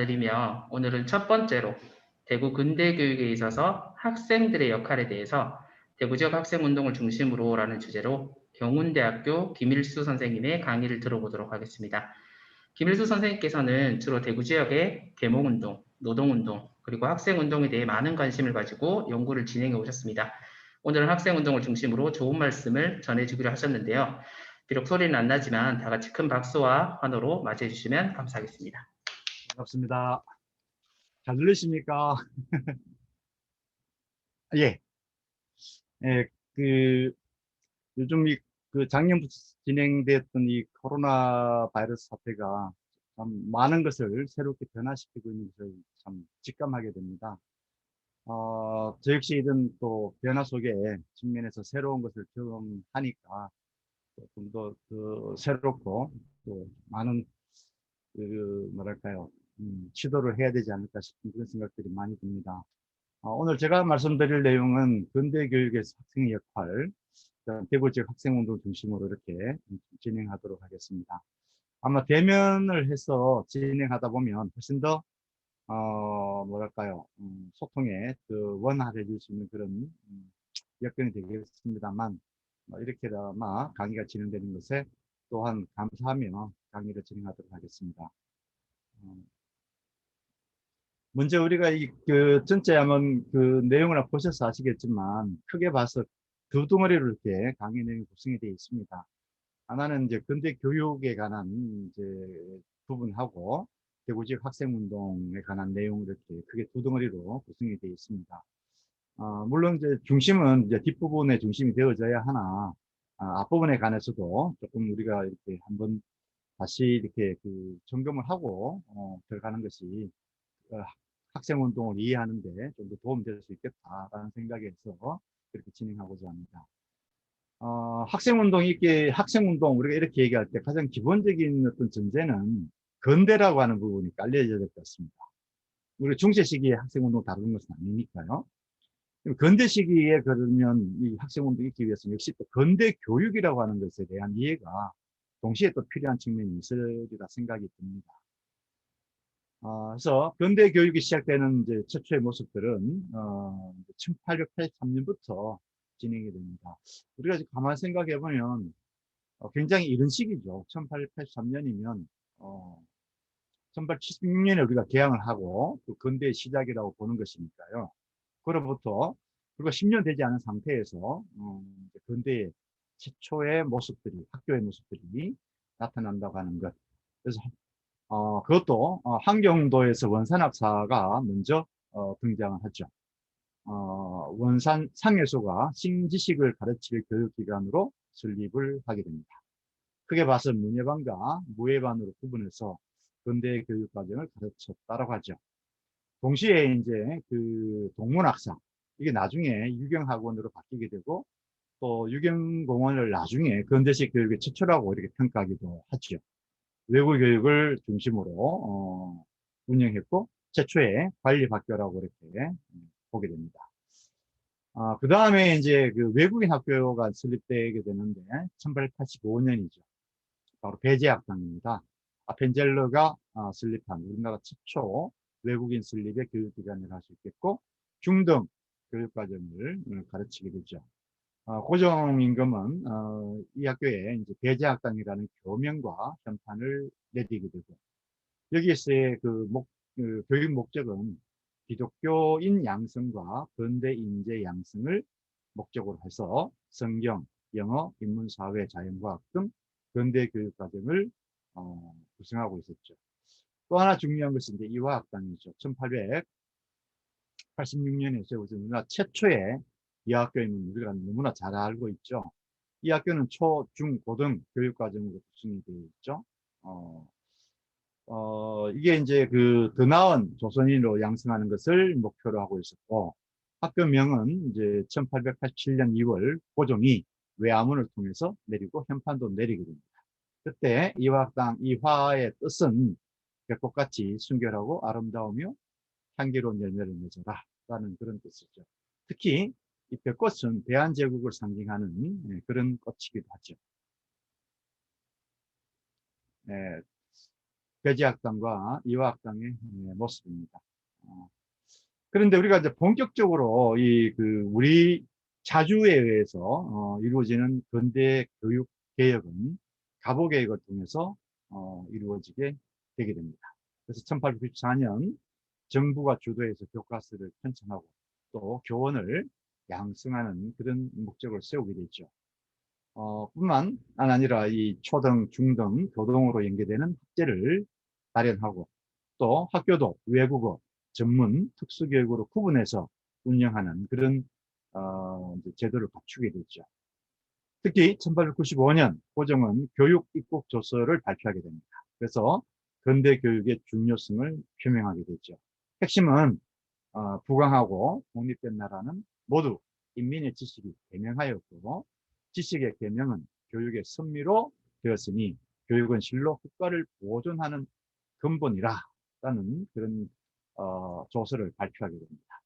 드리며 오늘은 첫 번째로 대구 근대교육에 있어서 학생들의 역할에 대해서 대구 지역 학생운동을 중심으로라는 주제로 경운대학교 김일수 선생님의 강의를 들어보도록 하겠습니다. 김일수 선생님께서는 주로 대구 지역의 계몽운동, 노동운동, 그리고 학생운동에 대해 많은 관심을 가지고 연구를 진행해 오셨습니다. 오늘은 학생운동을 중심으로 좋은 말씀을 전해주기로 하셨는데요. 비록 소리는 안 나지만 다 같이 큰 박수와 환호로 맞이해 주시면 감사하겠습니다. 반갑습니다. 잘 들리십니까? 예. 예, 요즘 그 작년부터 진행됐던 이 코로나 바이러스 사태가 참 많은 것을 새롭게 변화시키고 있는 것을 참 직감하게 됩니다. 저 역시 이런 또 변화 속에 직면해서 새로운 것을 경험하니까 조금 더 새롭고 또 많은 뭐랄까요, 시도를 해야 되지 않을까 싶은 그런 생각들이 많이 듭니다. 오늘 제가 말씀드릴 내용은 근대교육에서 학생의 역할, 대구 지역 학생운동 중심으로 이렇게 진행하도록 하겠습니다. 아마 대면을 해서 진행하다 보면 훨씬 더 뭐랄까요, 소통에 원활해질 수 있는 그런 여건이 되겠습니다만, 이렇게 아마 강의가 진행되는 것에 또한 감사하며 강의를 진행하도록 하겠습니다. 먼저 우리가 전체 한번 그 내용을 보셔서 아시겠지만, 크게 봐서 두 덩어리로 이렇게 강의 내용이 구성이 되어 있습니다. 하나는 이제 근대 교육에 관한 이제 부분하고 대구 지역 학생운동에 관한 내용, 이렇게 크게 두 덩어리로 구성이 되어 있습니다. 물론 이제 중심은 이제 뒷부분에 중심이 되어져야 하나, 앞부분에 관해서도 조금 우리가 이렇게 한번 다시 이렇게 점검을 하고 들어가는 것이 학생운동을 이해하는데 좀 더 도움이 될 수 있겠다라는 생각에서 그렇게 진행하고자 합니다. 학생운동, 우리가 이렇게 얘기할 때 가장 기본적인 어떤 전제는 근대라고 하는 부분이 깔려져야 될 것 같습니다. 우리 중세 시기에 학생운동 다루는 것은 아니니까요. 근대 시기에 그러면 이 학생운동이 있기 위해서는 역시 또 근대 교육이라고 하는 것에 대한 이해가 동시에 또 필요한 측면이 있으리라 생각이 듭니다. 그래서 근대 교육이 시작되는 이제 최초의 모습들은 1883년부터 진행이 됩니다. 우리가 지금 가만히 생각해 보면 굉장히 이른 시기죠. 1883년이면 1876년에 우리가 개항을 하고 그 근대의 시작이라고 보는 것이니까요. 그로부터 그리고 10년 되지 않은 상태에서 근대의 최초의 모습들이, 학교의 모습들이 나타난다고 하는 것. 그래서 그것도 함경도에서 원산학사가 먼저 등장을 하죠. 원산 상해소가 신지식을 가르칠 교육기관으로 설립을 하게 됩니다. 크게 봐서 문예반과 무예반으로 구분해서 근대 교육과정을 가르쳤다라고 하죠. 동시에 이제 그 동문학사, 이게 나중에 유경학원으로 바뀌게 되고, 또 유경공원을 나중에 근대식 교육의 최초라고 이렇게 평가하기도 하죠. 외국 교육을 중심으로 운영했고 최초의 관리학교라고 이렇게 보게 됩니다. 그 다음에 이제 그 외국인 학교가 설립되게 되는데 1885년이죠. 바로 배제학당입니다. 아펜젤러가 설립한 우리나라 최초 외국인 설립의 교육기관이라 할 수 있겠고, 중등 교육과정을 가르치게 되죠. 고종임금은 이 학교에 이제 배제학당이라는 교명과 현판을 내리게 되고, 여기에서의 그 교육 목적은 기독교인 양성과 근대 인재 양성을 목적으로 해서 성경, 영어, 인문사회, 자연과학 등 근대 교육 과정을 구성하고 있었죠. 또 하나 중요한 것은 이제 이화학당이죠. 1886년에 세워진 우리나라 최초의 이화학교임을 우리가 너무나 잘 알고 있죠. 이 학교는 초, 중, 고등 교육과정으로 구성이 되어 있죠. 이게 이제 더 나은 조선인으로 양성하는 것을 목표로 하고 있었고, 학교명은 이제 1887년 2월 고종이 외화문을 통해서 내리고 현판도 내리게 됩니다. 그때 이화의 뜻은 벽꽃같이 순결하고 아름다우며 향기로운 열매를 맺어라 라는 그런 뜻이죠. 특히 이 벽꽃은 대한제국을 상징하는 그런 꽃이기도 하죠. 배지학당과 이화학당의 모습입니다. 그런데 우리가 이제 본격적으로 우리 자주에 의해서 이루어지는 근대 교육 개혁은 가보 개혁을 통해서 이루어지게 되게 됩니다. 그래서 1894년 정부가 주도해서 교과서를 편찬하고 또 교원을 양성하는 그런 목적을 세우게 되죠. 뿐만 아니라 이 초등, 중등, 고등으로 연계되는 학제를 마련하고 또 학교도 외국어, 전문, 특수교육으로 구분해서 운영하는 그런 이제 제도를 갖추게 됐죠. 특히 1895년 고종은 교육 입국 조서를 발표하게 됩니다. 그래서 근대 교육의 중요성을 표명하게 되죠. 핵심은 부강하고 독립된 나라는 모두 인민의 지식이 계명하였고 지식의 계명은 교육의 선미로 되었으니 교육은 실로 국가를 보존하는 근본이라라는 그런 조서를 발표하게 됩니다.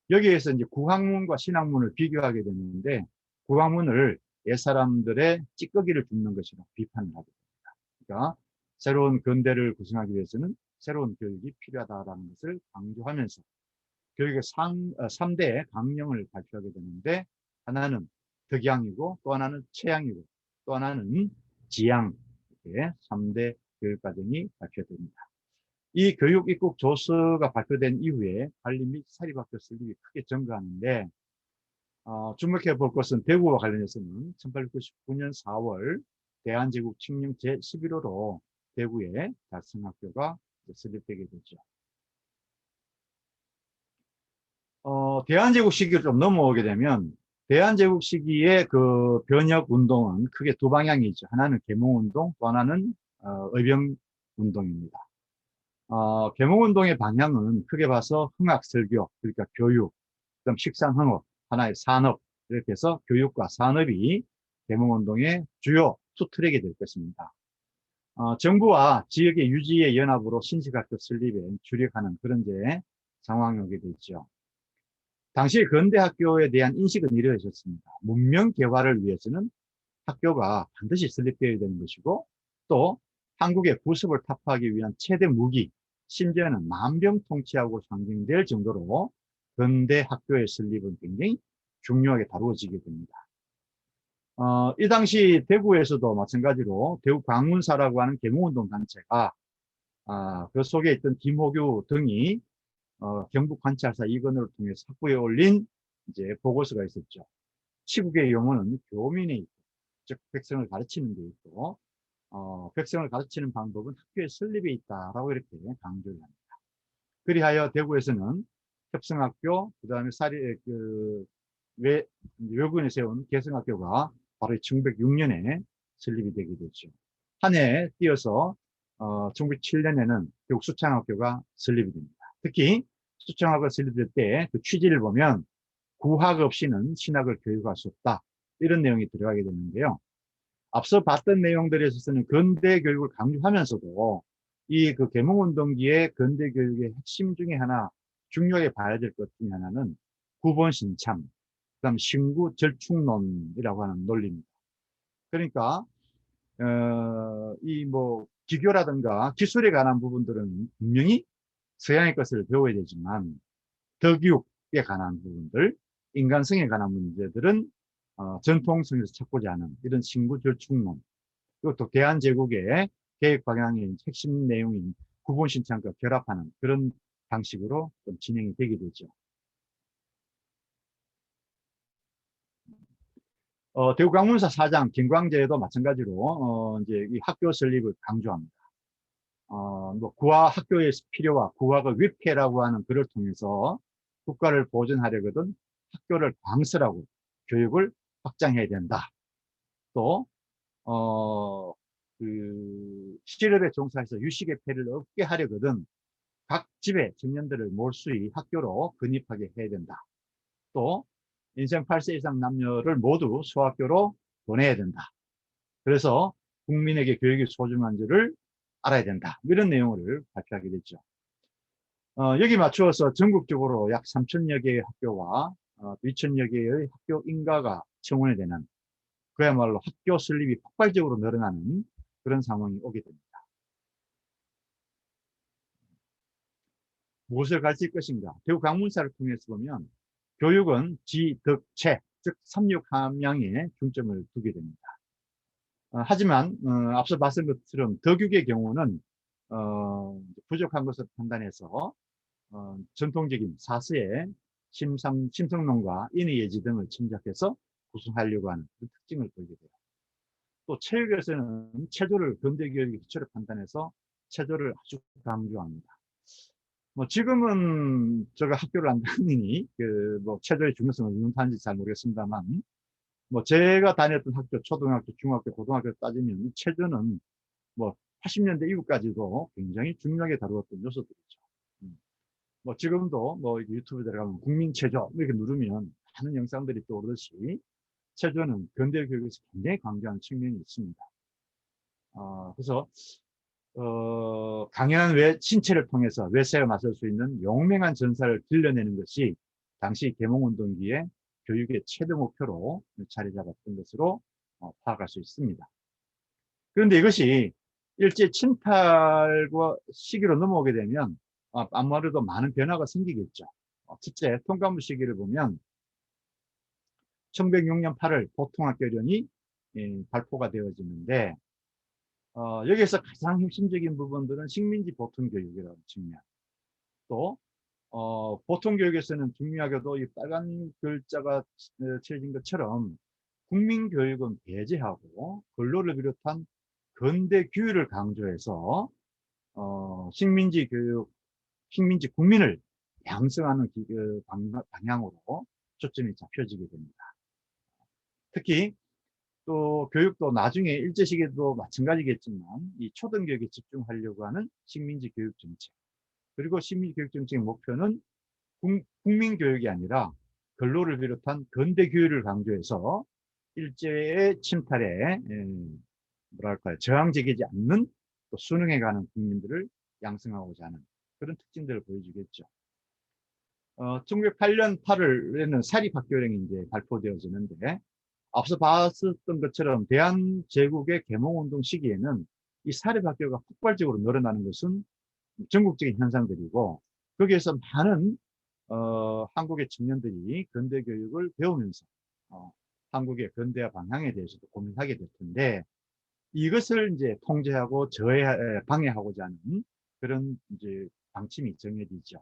여기에서 이제 구학문과 신학문을 비교하게 되는데 구학문을 옛사람들의 찌꺼기를 줍는 것이라 비판을 하게 됩니다. 그러니까 새로운 근대를 구성하기 위해서는 새로운 교육이 필요하다는 것을 강조하면서 교육의 3대 강령을 발표하게 되는데 하나는 덕양이고 또 하나는 체양이고 또 하나는 지양, 이렇게 3대 교육과정이 발표됩니다. 이 교육 입국 조서가 발표된 이후에 관리 및 사립학교 설립이 크게 증가하는데 주목해 볼 것은 대구와 관련해서는 1899년 4월 대한제국 칙령 제11호로 대구에 달성학교가 설립되게 되죠. 대한제국 시기를 좀 넘어오게 되면 대한제국 시기의 그 변혁 운동은 크게 두 방향이 있죠. 하나는 계몽운동, 또 하나는 의병운동입니다. 계몽운동의 방향은 크게 봐서 흥학설교, 그러니까 교육, 그다음 식상흥업, 하나의 산업, 이렇게 해서 교육과 산업이 계몽운동의 주요 투 트랙이 될 것입니다. 정부와 지역의 유지의 연합으로 신식학교 설립에 주력하는 그런 상황이 오게 되죠. 당시 근대학교에 대한 인식은 이러해졌습니다. 문명 개화를 위해서는 학교가 반드시 설립되어야 되는 것이고 또 한국의 구습을 타파하기 위한 최대 무기, 심지어는 만병통치하고 상징될 정도로 근대 학교의 설립은 굉장히 중요하게 다루어지게 됩니다. 이 당시 대구에서도 마찬가지로 대구 광운사라고 하는 계몽운동 단체가 그 속에 있던 김호규 등이 경북 관찰사 이건을 통해서 확보해 올린 이제 보고서가 있었죠. 치국의 용어는 교민에 있고, 즉 백성을 가르치는 데 있고, 백성을 가르치는 방법은 학교의 설립에 있다라고 이렇게 강조를 합니다. 그리하여 대구에서는 협성학교, 그 다음에 외군에 세운 개성학교가 바로 1906년에 설립이 되게 됐죠. 한 해 띄어서 1907년에는 대구 수창학교가 설립이 됩니다. 특히 수창학교가 설립될 때 그 취지를 보면 구학 없이는 신학을 교육할 수 없다. 이런 내용이 들어가게 되는데요. 앞서 봤던 내용들에 있어서는 근대 교육을 강조하면서도 이 그 계몽운동기의 근대 교육의 핵심 중에 하나, 중요하게 봐야 될 것 중에 하나는 구본신참, 그다음 신구절충론이라고 하는 논리입니다. 그러니까 이 뭐 기교라든가 기술에 관한 부분들은 분명히 서양의 것을 배워야 되지만 덕육에 관한 부분들, 인간성에 관한 문제들은 전통성에서 찾고자 하는 이런 신구절충론, 그리고 또 대한제국의 계획 방향의 핵심 내용인 구본신창과 결합하는 그런 방식으로 좀 진행이 되게 되죠. 대구 강문사 사장 김광재도 마찬가지로 이제 이 학교 설립을 강조합니다. 뭐 구화 학교의 필요와 구화가 위패라고 하는 글을 통해서 국가를 보존하려거든 학교를 광설하고 교육을 확장해야 된다. 또 실업에 종사해서 유식의 폐를 없게 하려거든 각 집의 청년들을 몰수히 학교로 근입하게 해야 된다. 또 인생 8세 이상 남녀를 모두 소학교로 보내야 된다. 그래서 국민에게 교육이 소중한 줄을 알아야 된다. 이런 내용을 발표하게 됐죠. 여기 맞추어서 전국적으로 약 3천여 개의 학교와 2천여 개의 학교 인가가 청원이 되는 그야말로 학교 설립이 폭발적으로 늘어나는 그런 상황이 오게 됩니다. 무엇을 가르칠 것인가. 대구 강문사를 통해서 보면 교육은 지, 덕, 체, 즉 삼육함양에 중점을 두게 됩니다. 하지만 앞서 봤던 것처럼 덕육의 경우는 부족한 것을 판단해서 전통적인 사스의 심성론과 인의예지 등을 침략해서 구성하려고 하는 그 특징을 보이게 돼요. 또 체육에서는 체조를 근대교육의 기초로 판단해서 체조를 아주 강조합니다. 뭐 지금은 제가 학교를 안 다니니 뭐 체조의 중요성을 인정하는지 잘 모르겠습니다만, 뭐 제가 다녔던 학교, 초등학교, 중학교, 고등학교 따지면 이 체조는 뭐 80년대 이후까지도 굉장히 중요하게 다루었던 요소들이죠. 뭐 지금도 뭐 유튜브 들어가면 국민체조 이렇게 누르면 많은 영상들이 떠오르듯이 체조는 근대 교육에서 굉장히 강조하는 측면이 있습니다. 그래서 강연한 신체를 통해서 외세에 맞설 수 있는 용맹한 전사를 길러내는 것이 당시 계몽운동기에 교육의 최대 목표로 자리 잡았던 것으로 파악할 수 있습니다. 그런데 이것이 일제 침탈과 시기로 넘어오게 되면 아무래도 많은 변화가 생기겠죠. 첫째, 통감부 시기를 보면 1906년 8월 보통학교령이 발표가 되어지는데 여기에서 가장 핵심적인 부분들은 식민지 보통교육이라는 측면, 또 보통교육에서는 중요하게도 이 빨간 글자가 칠해진 것처럼 국민교육은 배제하고 근로를 비롯한 근대 규율을 강조해서 식민지 교육, 식민지 국민을 양성하는 방향으로 초점이 잡혀지게 됩니다. 특히 또 교육도 나중에 일제 시기도 마찬가지겠지만 이 초등교육에 집중하려고 하는 식민지 교육 정책, 그리고 식민지 교육 정책의 목표는 국민교육이 아니라 근로를 비롯한 근대 교육을 강조해서 일제의 침탈에 뭐랄까요, 저항적이지 않는 또 순응해 가는 국민들을 양성하고자 하는 그런 특징들을 보여주겠죠. 1908년 8월에는 사립학교령이 이제 발표되어지는데, 앞서 봤었던 것처럼 대한제국의 계몽운동 시기에는 이 사립학교가 폭발적으로 늘어나는 것은 전국적인 현상들이고, 거기에서 많은 한국의 청년들이 근대교육을 배우면서 한국의 근대화 방향에 대해서도 고민하게 될 텐데, 이것을 이제 통제하고 방해하고자 하는 그런 이제 방침이 정해지죠.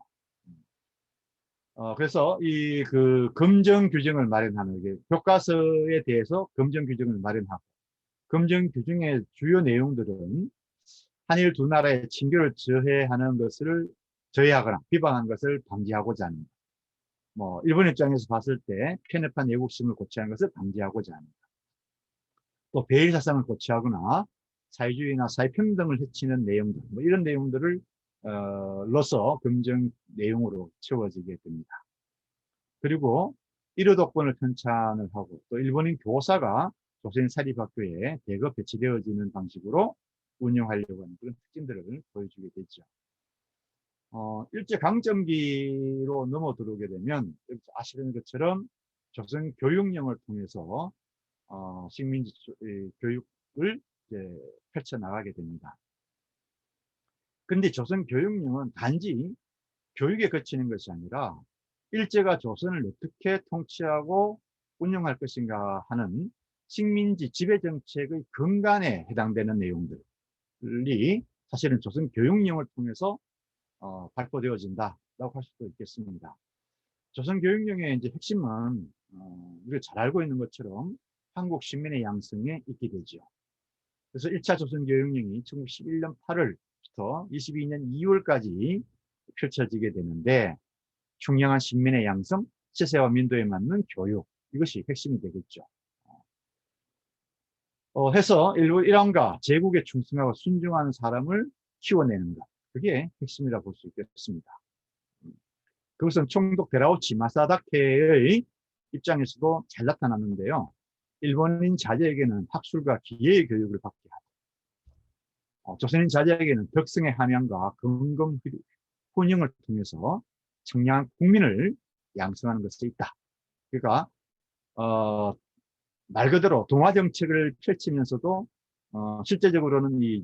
그래서 이 검정 규정을 마련하는 게 교과서에 대해서 검정 규정을 마련하고, 검정 규정의 주요 내용들은 한일 두 나라의 친교를 저해하거나 비방하는 것을 방지하고자 하는, 뭐 일본 입장에서 봤을 때 편협한 애국심을 고취하는 것을 방지하고자 하는, 또 배일 사상을 고취하거나 사회주의나 사회평등을 해치는 내용들, 뭐 이런 내용들을 로서 검정 내용으로 채워지게 됩니다. 그리고 일요독본을 편찬을 하고, 또 일본인 교사가 조선인 사립학교에 대거 배치되어지는 방식으로 운영하려고 하는 그런 특징들을 보여주게 되죠. 일제 강점기로 넘어 들어오게 되면 아시는 것처럼 조선 교육령을 통해서 식민지 교육을 이제 펼쳐나가게 됩니다. 그런데 조선 교육령은 단지 교육에 그치는 것이 아니라 일제가 조선을 어떻게 통치하고 운영할 것인가 하는 식민지 지배정책의 근간에 해당되는 내용들이 사실은 조선 교육령을 통해서 발표되어진다라고 할 수도 있겠습니다. 조선 교육령의 이제 핵심은 우리가 잘 알고 있는 것처럼 한국 시민의 양성에 있게 되죠. 그래서 1차 조선 교육령이 1911년 8월부터 22년 2월까지 펼쳐지게 되는데, 총량한 식민의 양성, 시세와 민도에 맞는 교육, 이것이 핵심이 되겠죠. 해서 일왕과 제국에 충성하고 순종하는 사람을 키워내는 것, 그게 핵심이라 볼 수 있겠습니다. 그것은 총독 데라우치 마사다케의 입장에서도 잘 나타났는데요. 일본인 자제에게는 학술과 기계의 교육을 받게 하고, 조선인 자제에게는 덕성의 함양과 근검 훈영을 통해서 청량한 국민을 양성하는 것에 있다. 그러니까 말 그대로 동화 정책을 펼치면서도 실제적으로는 이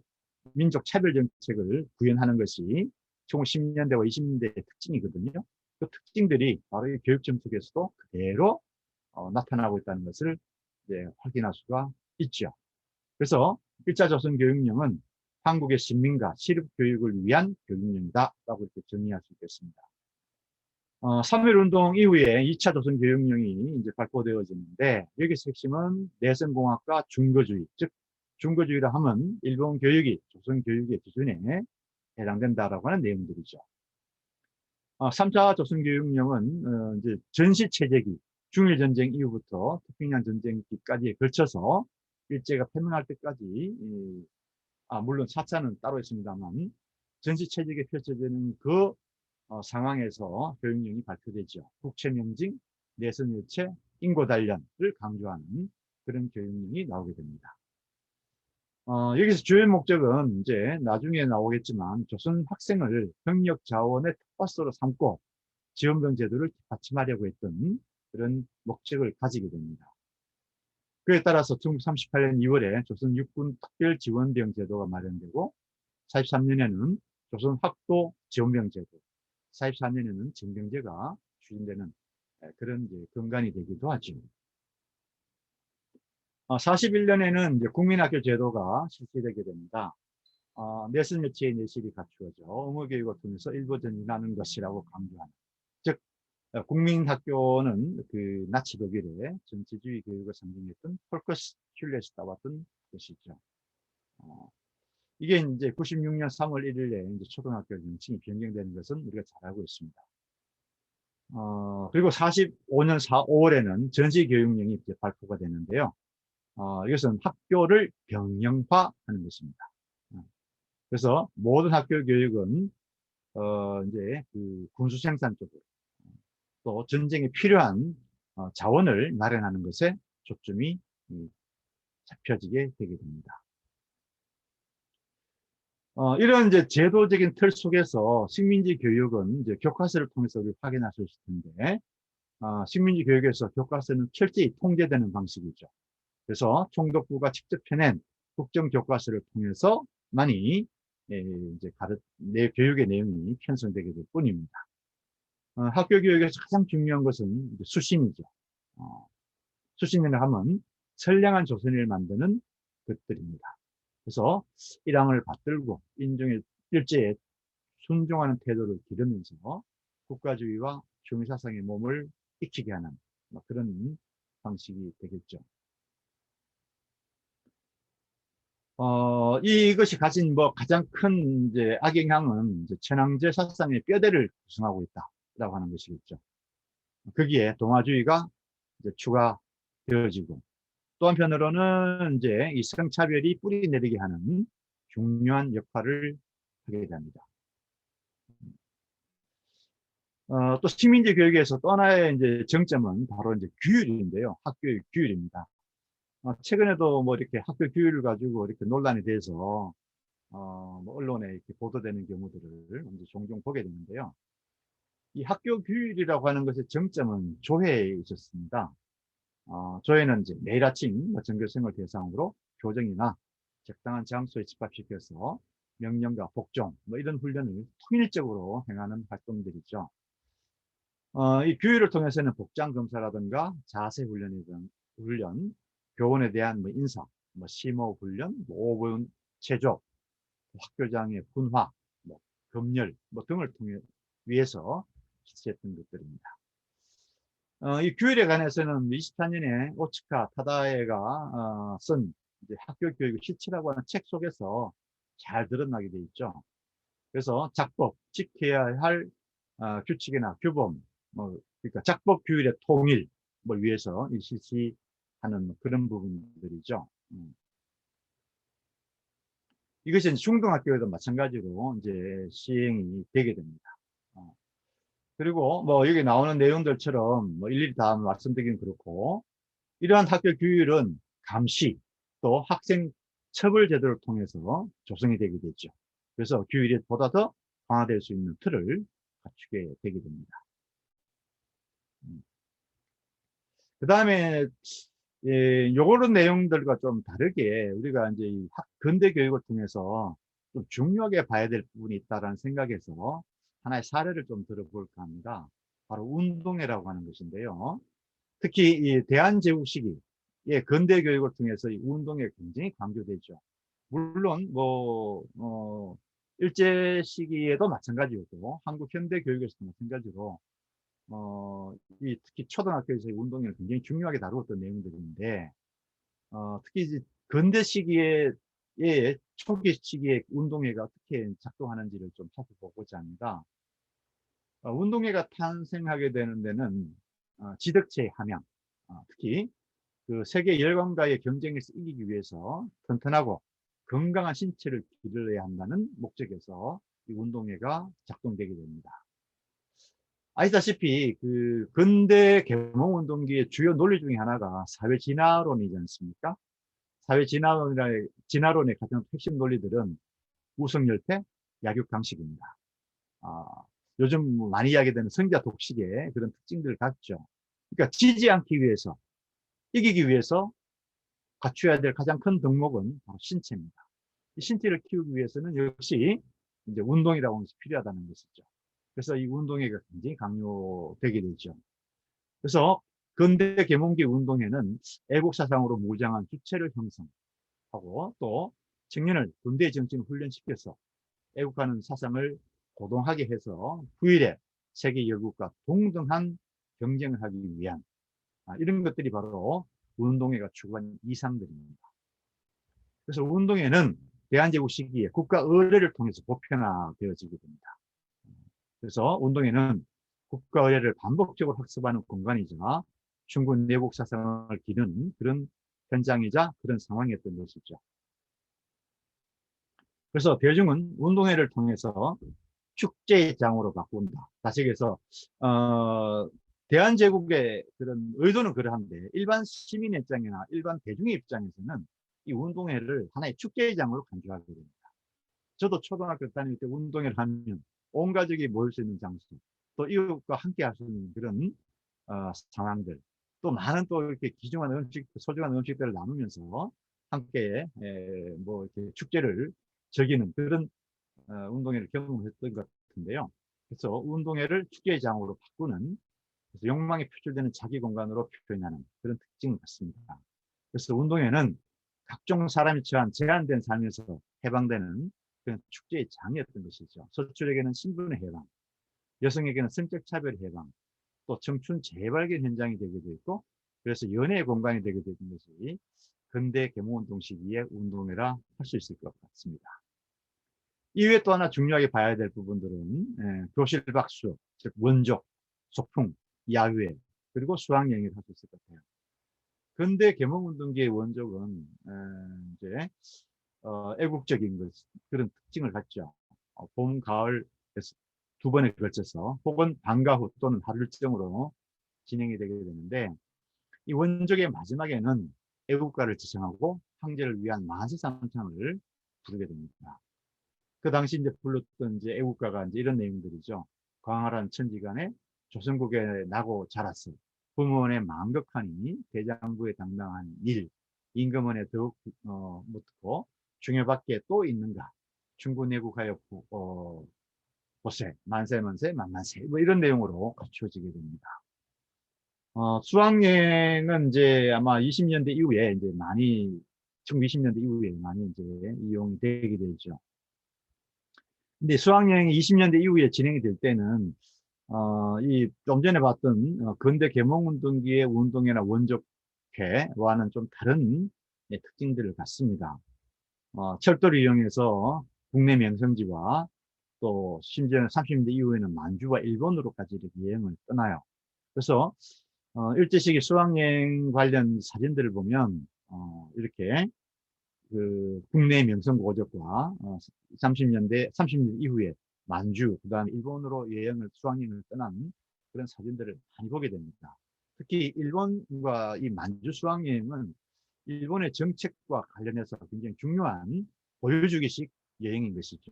민족 차별 정책을 구현하는 것이 1910년대와 20년대의 특징이거든요. 그 특징들이 바로 이 교육청 속에서도 그대로 나타나고 있다는 것을 이제 확인할 수가 있죠. 그래서 일자 조선 교육령은 한국의 신민과 시립 교육을 위한 교육령이다라고 이렇게 정의할 수 있겠습니다. 3.1운동 이후에 2차 조선 교육령이 이제 발표되어지는데 여기서 핵심은 내성공학과 중거주의, 즉 중거주의라 하면 일본 교육이 조선 교육의 기준에 해당된다라고 하는 내용들이죠. 3차 조선교육령은 이제 전시체제기, 중일전쟁 이후부터 태평양 전쟁기까지에 걸쳐서 일제가 패망할 때까지, 물론 4차는 따로 있습니다만 전시체제기에 펼쳐지는 그 상황에서 교육령이 발표되죠. 국채명징, 내선일체, 인고단련을 강조하는 그런 교육령이 나오게 됩니다. 여기서 주요 목적은 이제 나중에 나오겠지만 조선 학생을 병력 자원의 텃밭으로 삼고 지원병 제도를 받침하려고 했던 그런 목적을 가지게 됩니다. 그에 따라서 1938년 2월에 조선 육군 특별 지원병 제도가 마련되고 43년에는 조선 학도 지원병 제도, 44년에는 징병제가 추진되는 그런 이제 근간이 되기도 하죠. 41년에는 이제 국민학교 제도가 실시되게 됩니다. 내선 여체의 내실이 갖추어져 의무교육을 통해서 일부 전진하는 것이라고 강조하는, 즉 국민학교는 그 나치 독일의 전체주의 교육을 상징했던 폴커스 슐레스 따왔던 것이죠. 이게 이제 96년 3월 1일에 이제 초등학교 명칭이 변경되는 것은 우리가 잘 알고 있습니다. 그리고 45년 5월에는 전시교육령이 이제 발표가 되는데요. 이것은 학교를 병영화하는 것입니다. 그래서 모든 학교 교육은 이제 그 군수 생산 쪽으로 또 전쟁에 필요한 자원을 마련하는 것에 초점이 잡혀지게 되게 됩니다. 이런 이제 제도적인 틀 속에서 식민지 교육은 이제 교과서를 통해서 우리 확인할 수 있을 텐데, 식민지 교육에서 교과서는 철저히 통제되는 방식이죠. 그래서 총독부가 직접 펴낸 국정 교과서를 통해서 많이 이제 내 교육의 내용이 편성되게 될 뿐입니다. 학교 교육에서 가장 중요한 것은 이제 수신이죠. 수신이라 하면 선량한 조선인을 만드는 것들입니다. 그래서 일왕을 받들고 인종의 일제에 순종하는 태도를 기르면서 국가주의와 중의사상의 몸을 익히게 하는 그런 방식이 되겠죠. 이것이 가진 가장 큰 이제 악영향은 이제 천황제 사상의 뼈대를 구성하고 있다라고 하는 것이겠죠. 거기에 동아주의가 이제 추가되어지고, 또 한편으로는 이제 이 성차별이 뿌리 내리게 하는 중요한 역할을 하게 됩니다. 또 식민지 교육에서 또 하나의 이제 정점은 바로 이제 규율인데요. 학교의 규율입니다. 최근에도 뭐 이렇게 학교 규율을 가지고 이렇게 논란이 돼서 뭐 언론에 이렇게 보도되는 경우들을 이제 종종 보게 되는데요. 이 학교 규율이라고 하는 것의 정점은 조회에 있었습니다. 조회는 이제 매일 아침 전교생을 대상으로 교정이나 적당한 장소에 집합시켜서 명령과 복종 이런 훈련을 통일적으로 행하는 활동들이죠. 이 규율을 통해서는 복장 검사라든가 자세 훈련, 교원에 대한 인사, 심호 훈련, 5분 체조, 학교장의 분화, 검열 등을 통해 위해서 실시했던 것들입니다. 이 규율에 관해서는 24년에 오츠카 타다에가 쓴 이제 학교 교육의 실체라고 하는 책 속에서 잘 드러나게 돼 있죠. 그래서 작법, 지켜야 할 규칙이나 규범, 그러니까 작법 규율의 통일을 위해서 실시하는 그런 부분들이죠. 이것이 중등학교에도 마찬가지로 이제 시행이 되게 됩니다. 그리고 여기 나오는 내용들처럼 일일이 다 말씀드리긴 그렇고, 이러한 학교 규율은 감시 또 학생 처벌 제도를 통해서 조성이 되게 되죠. 그래서 규율이 보다 더 강화될 수 있는 틀을 갖추게 되게 됩니다. 그 다음에 요런 내용들과 좀 다르게 우리가 이제 근대 교육을 통해서 좀 중요하게 봐야 될 부분이 있다라는 생각에서 하나의 사례를 좀 들어볼까 합니다. 바로 운동회라고 하는 것인데요. 특히 이 대한제국 시기의 근대 교육을 통해서 이 운동회 굉장히 강조되죠. 물론 일제 시기에도 마찬가지였고 한국 현대 교육에서도 마찬가지로 이 특히 초등학교에서의 운동회를 굉장히 중요하게 다루었던 내용들인데 특히 이제 근대 시기에 초기 시기의 운동회가 어떻게 작동하는지를 좀 살펴보고자 합니다. 운동회가 탄생하게 되는 데는 지덕체의 함양, 특히 그 세계 열강과의 경쟁에서 이기기 위해서 튼튼하고 건강한 신체를 기르어야 한다는 목적에서 이 운동회가 작동되게 됩니다. 아시다시피 그 근대 계몽운동기의 주요 논리 중에 하나가 사회진화론이지 않습니까? 진화론의 가장 핵심 논리들은 우성열퇴, 약육강식입니다. 아, 요즘 많이 이야기되는 성자 독식의 그런 특징들을 갖죠. 그러니까 지지 않기 위해서, 이기기 위해서 갖춰야 될 가장 큰 덕목은 바로 신체입니다. 이 신체를 키우기 위해서는 역시 이제 운동이라고 하는 것이 필요하다는 것이죠. 그래서 이 운동회가 굉장히 강요되게 되죠. 그래서 근대 계몽기 운동회는 애국사상으로 무장한 주체를 형성하고 또 청년을 군대 정신을 훈련시켜서 애국하는 사상을 고동하게 해서 후일에 세계 여국과 동등한 경쟁을 하기 위한 이런 것들이 바로 운동회가 추구한 이상들입니다. 그래서 운동회는 대한제국 시기에 국가 의례를 통해서 보편화되어지게 됩니다. 그래서 운동회는 국가 의례를 반복적으로 학습하는 공간이자 중국 내국 사상을 기르는 그런 현장이자 그런 상황이었던 것이죠. 그래서 대중은 운동회를 통해서 축제장으로 바꾼다. 다시 얘기해서 대한제국의 그런 의도는 그러한데 일반 시민의 입장이나 일반 대중의 입장에서는 이 운동회를 하나의 축제장으로 간주하게 됩니다. 저도 초등학교 다닐 때 운동회를 하면 온 가족이 모일 수 있는 장소, 또 이웃과 함께 할 수 있는 그런 상황들, 또 많은 또 이렇게 귀중한 음식, 소중한 음식들을 나누면서 함께 뭐 이렇게 축제를 즐기는 그런 운동회를 경험했던 것 같은데요. 그래서 운동회를 축제장으로 바꾸는 그래서 욕망이 표출되는 자기 공간으로 표현하는 그런 특징을 갖습니다. 그래서 운동회는 각종 사람이 처한 제한된 삶에서 해방되는 그런 축제의 장이었던 것이죠. 소출에게는 신분의 해방, 여성에게는 성적 차별 해방, 또 청춘 재발견 현장이 되기도 했고, 그래서 연애의 공간이 되게 된 것이 근대 계몽운동 시기의 운동회라 할 수 있을 것 같습니다. 이외에 또 하나 중요하게 봐야 될 부분들은 교실 박수, 즉 원족, 소풍, 야유회, 그리고 수학여행을 할 수 있을 것 같아요. 근대 계몽운동기의 원족은 이제 애국적인 것, 그런 특징을 갖죠. 봄, 가을 두 번에 걸쳐서 혹은 방과 후 또는 하루 일정으로 진행이 되게 되는데 이 원족의 마지막에는 애국가를 지정하고 황제를 위한 만세삼창을 부르게 됩니다. 그 당시 이제 불렀던 이제 애국가가 이제 이런 내용들이죠. 광활한 천지간에 조선국에 나고 자랐어. 부모원에 망극하니 대장부에 당당한 일. 임금원에 더욱 묻고 중요밖에 또 있는가. 충구내국하여 보세. 만세만세 만만세. 뭐 이런 내용으로 갖춰지게 됩니다. 수학여행은 이제 아마 20년대 이후에 이제 많이 1920년대 이후에 많이 이제 이용이 되게 되죠. 근데 수학여행이 20년대 이후에 진행이 될 때는 이 좀 전에 봤던 근대 계몽운동기의 운동회나 원족회와는 좀 다른 특징들을 갖습니다. 철도를 이용해서 국내 명성지와 또 심지어는 30년대 이후에는 만주와 일본으로까지 이렇게 여행을 떠나요. 그래서 일제시기 수학여행 관련 사진들을 보면 이렇게 그 국내 명성 고적과 30년대 이후에 만주, 그다음 일본으로 여행을 수학여행을 떠난 그런 사진들을 많이 보게 됩니다. 특히 일본과 이 만주 수학여행은 일본의 정책과 관련해서 굉장히 중요한 보여주기식 여행인 것이죠.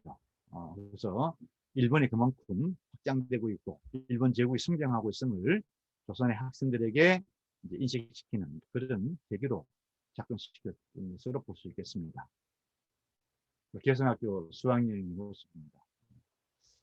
그래서 일본이 그만큼 확장되고 있고 일본 제국이 성장하고 있음을 조선의 학생들에게 이제 인식시키는 그런 계기로 작동시켰던 것으로 볼 수 있겠습니다. 개성학교 수학여행 모습입니다.